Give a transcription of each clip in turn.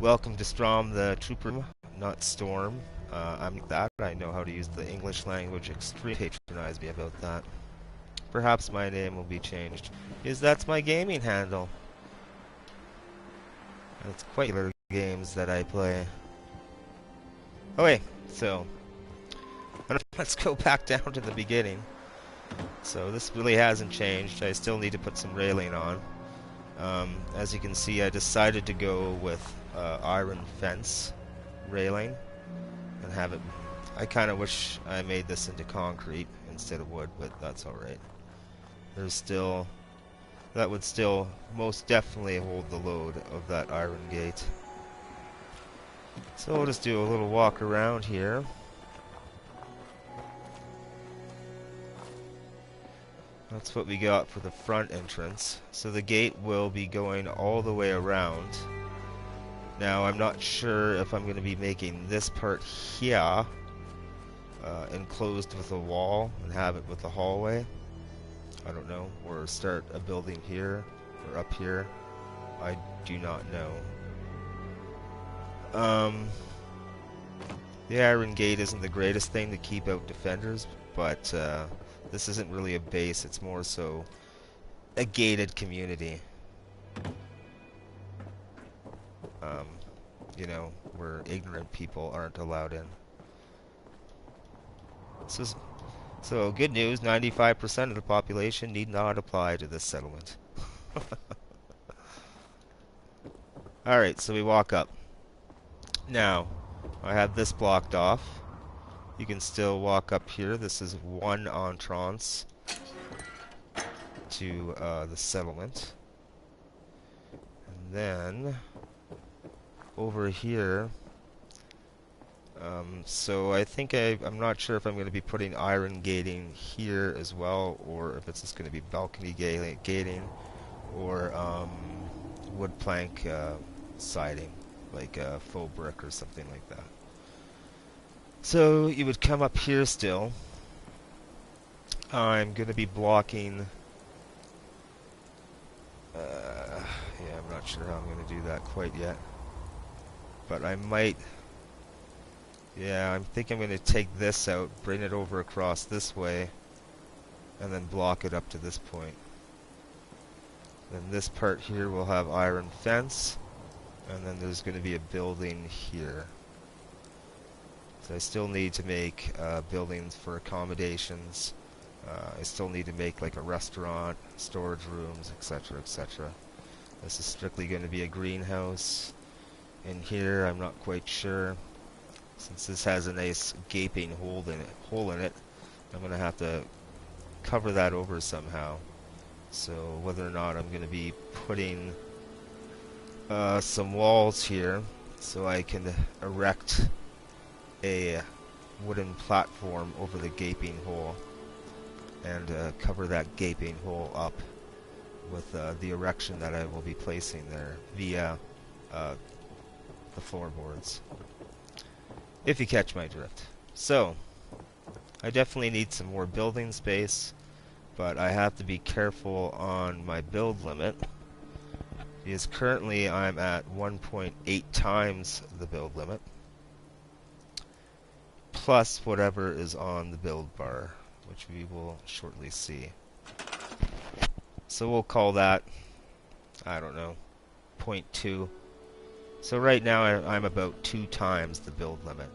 Welcome to Strom the Trooper, not Storm. I'm that. I know how to use the English language. Extremely patronize me about that. Perhaps my name will be changed, because that's my gaming handle. And it's quite regular games that I play. Okay, so let's go back down to the beginning. So this really hasn't changed. I still need to put some railing on. As you can see, I decided to go with iron fence railing and have it. I kind of wish I made this into concrete instead of wood, but that's alright. That would still most definitely hold the load of that iron gate. So we'll just do a little walk around here. That's what we got for the front entrance. So the gate will be going all the way around. Now I'm not sure if I'm going to be making this part here enclosed with a wall and have it with a hallway. I don't know. Or start a building here or up here. I do not know. The iron gate isn't the greatest thing to keep out defenders, but this isn't really a base, it's more so a gated community. You know, where ignorant people aren't allowed in. So good news, 95% of the population need not apply to this settlement. Alright, so we walk up. Now, I have this blocked off. You can still walk up here. This is one entrance to the settlement. And then over here, so I think I'm not sure if I'm going to be putting iron gating here as well, or if it's just going to be balcony gating, or wood plank siding, like faux brick or something like that. So you would come up here still. I'm going to be blocking... yeah, I'm not sure how I'm going to do that quite yet. But I might... Yeah, I think I'm going to take this out, bring it over across this way, and then block it up to this point. Then this part here will have iron fence, and then there's going to be a building here. So I still need to make buildings for accommodations. I still need to make like a restaurant, storage rooms, etc., etc. This is strictly going to be a greenhouse. In here, I'm not quite sure. Since this has a nice gaping hole in it, I'm going to have to cover that over somehow. So whether or not I'm going to be putting some walls here so I can erect a wooden platform over the gaping hole and cover that gaping hole up with the erection that I will be placing there via the floorboards, if you catch my drift. So I definitely need some more building space, but I have to be careful on my build limit, because currently I'm at 1.8 times the build limit, plus whatever is on the build bar, which we will shortly see. So we'll call that, I don't know, 0.2. So right now I'm about 2 times the build limit.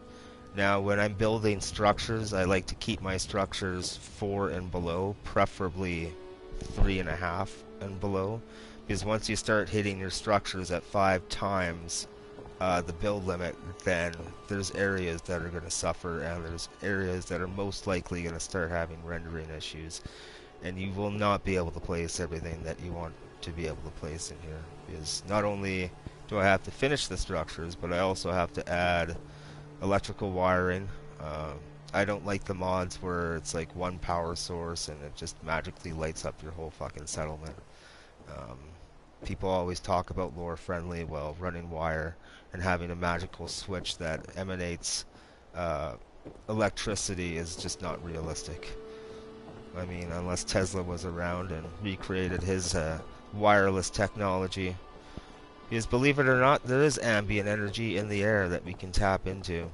Now when I'm building structures, I like to keep my structures 4 and below, preferably 3.5 and below, because once you start hitting your structures at 5 times the build limit, then there's areas that are going to suffer, and there's areas that are most likely going to start having rendering issues, and you will not be able to place everything that you want to be able to place in here, because not only do I have to finish the structures, but I also have to add electrical wiring. I don't like the mods where it's like one power source and it just magically lights up your whole fucking settlement. People always talk about lore friendly, well, running wire and having a magical switch that emanates electricity is just not realistic. I mean, unless Tesla was around and recreated his wireless technology. Because believe it or not, there is ambient energy in the air that we can tap into.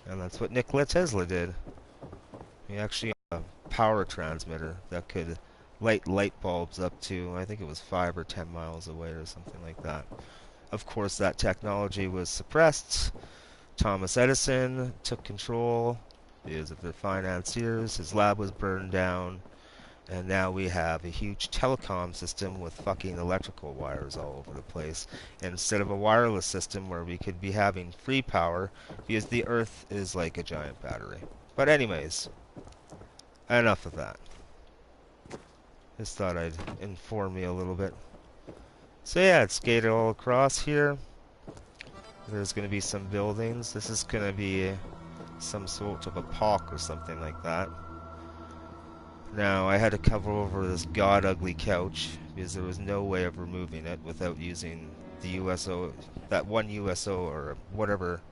And that's what Nikola Tesla did. He actually had a power transmitter that could light light bulbs up to, I think it was 5 or 10 miles away or something like that. Of course, that technology was suppressed. Thomas Edison took control because of their financiers. His lab was burned down. And now we have a huge telecom system with fucking electrical wires all over the place. Instead of a wireless system where we could be having free power, because the Earth is like a giant battery. But anyways, enough of that. Just thought I'd inform you a little bit. So yeah, it's gated all across here. There's going to be some buildings. This is going to be some sort of a park or something like that. Now, I had to cover over this god-ugly couch because there was no way of removing it without using the USO, that one USO or whatever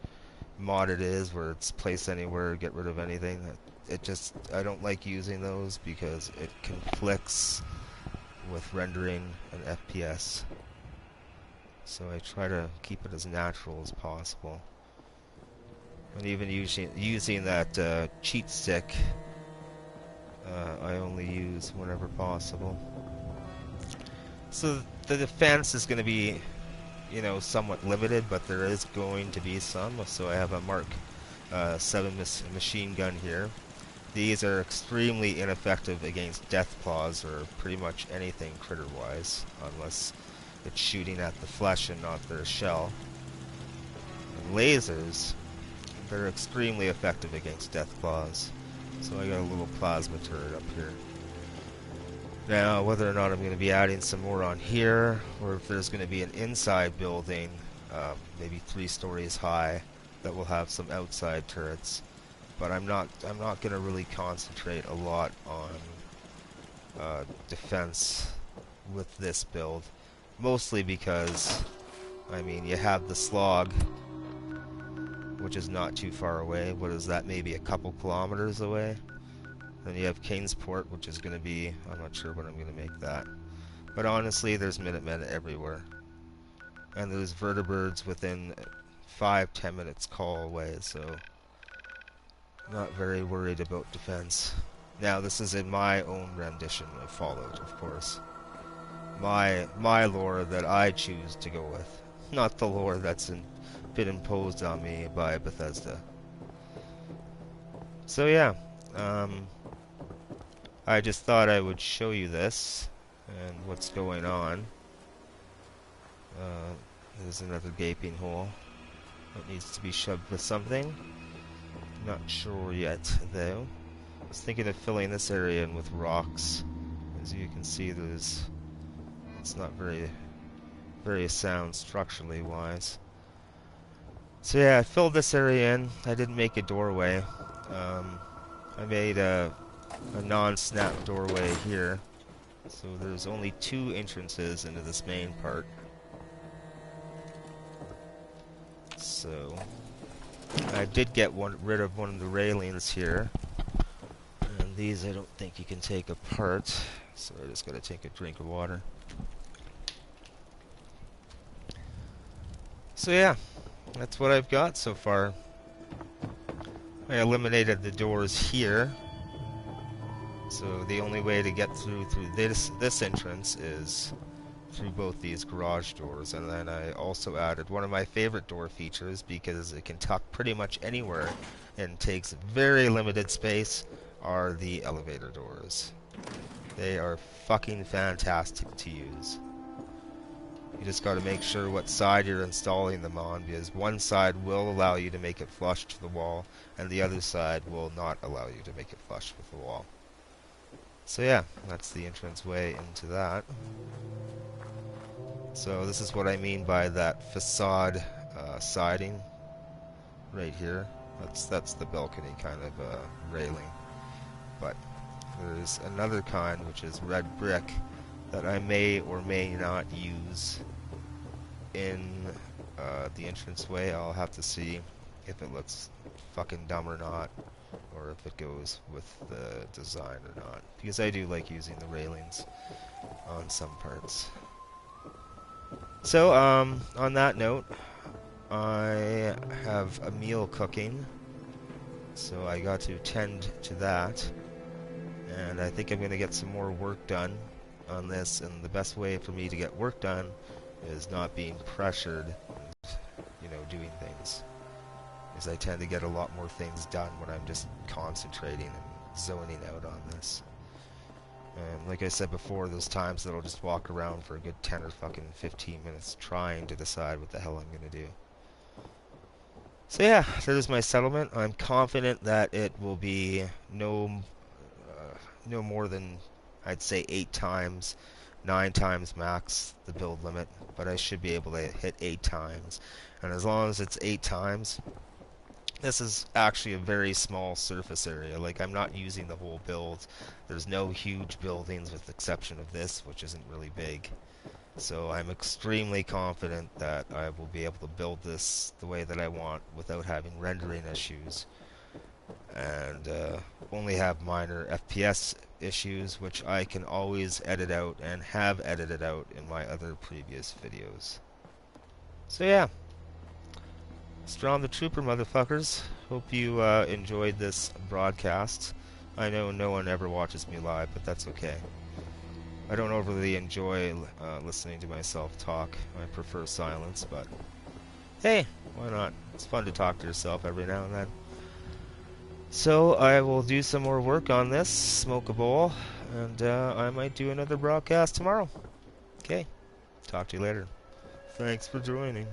mod it is where it's place anywhere, get rid of anything. It just, I don't like using those because it conflicts with rendering an FPS. So I try to keep it as natural as possible. And even using that cheat stick, I only use whenever possible. So the defense is going to be, you know, somewhat limited, but there is going to be some. So I have a Mark 7 machine gun here. These are extremely ineffective against death claws or pretty much anything critter-wise, unless it's shooting at the flesh and not their shell. And lasers, they're extremely effective against death claws. So I got a little plasma turret up here. Now, whether or not I'm going to be adding some more on here, or if there's going to be an inside building, maybe 3 stories high, that will have some outside turrets. But I'm not going to really concentrate a lot on defense with this build, mostly because, I mean, you have the slog, which is not too far away. What is that? Maybe a couple kilometers away. Then you have Kingsport, which is going to be, I'm not sure when I'm going to make that. But honestly, there's Minutemen everywhere. And there's vertibirds within 5-10 minutes call away, so not very worried about defense. Now, this is in my own rendition of Fallout, of course. My lore that I choose to go with, not the lore that's been imposed on me by Bethesda. So yeah, I just thought I would show you this and what's going on. There's another gaping hole that needs to be shoved with something. Not sure yet, though. I was thinking of filling this area in with rocks. As you can see, it's not very sound structurally wise. So yeah, I filled this area in. I didn't make a doorway. I made a non-snap doorway here. So there's only 2 entrances into this main part. So I did get rid of one of the railings here. And these I don't think you can take apart. So I just gotta take a drink of water. So yeah, that's what I've got so far. I eliminated the doors here. So the only way to get through this entrance is through both these garage doors. And then I also added one of my favorite door features because it can tuck pretty much anywhere and takes very limited space, are the elevator doors. They are fucking fantastic to use. You just got to make sure what side you're installing them on, because one side will allow you to make it flush to the wall, and the other side will not allow you to make it flush with the wall. So yeah, that's the entrance way into that. So this is what I mean by that facade siding right here. That's the balcony kind of railing. But there's another kind, which is red brick, that I may or may not use in the entranceway. I'll have to see if it looks fucking dumb or not, or if it goes with the design or not, because I do like using the railings on some parts. So, on that note, I have a meal cooking, so I got to tend to that, and I think I'm going to get some more work done on this, and the best way for me to get work done is not being pressured, doing things, because I tend to get a lot more things done when I'm just concentrating and zoning out on this. And like I said before, there's times that I'll just walk around for a good 10 or fucking 15 minutes trying to decide what the hell I'm going to do. So yeah, there's my settlement. I'm confident that it will be no more than, I'd say, 8 times, 9 times max the build limit, but I should be able to hit 8 times. And as long as it's 8 times, this is actually a very small surface area. Like, I'm not using the whole build. There's no huge buildings with the exception of this, which isn't really big. So I'm extremely confident that I will be able to build this the way that I want without having rendering issues. And only have minor FPS issues, which I can always edit out and have edited out in my other previous videos. So yeah. Strom the Trooper, motherfuckers. Hope you enjoyed this broadcast. I know no one ever watches me live, but that's okay. I don't overly enjoy listening to myself talk. I prefer silence, but hey, why not? It's fun to talk to yourself every now and then. So I will do some more work on this, smoke a bowl, and I might do another broadcast tomorrow. Okay, talk to you later. Thanks for joining.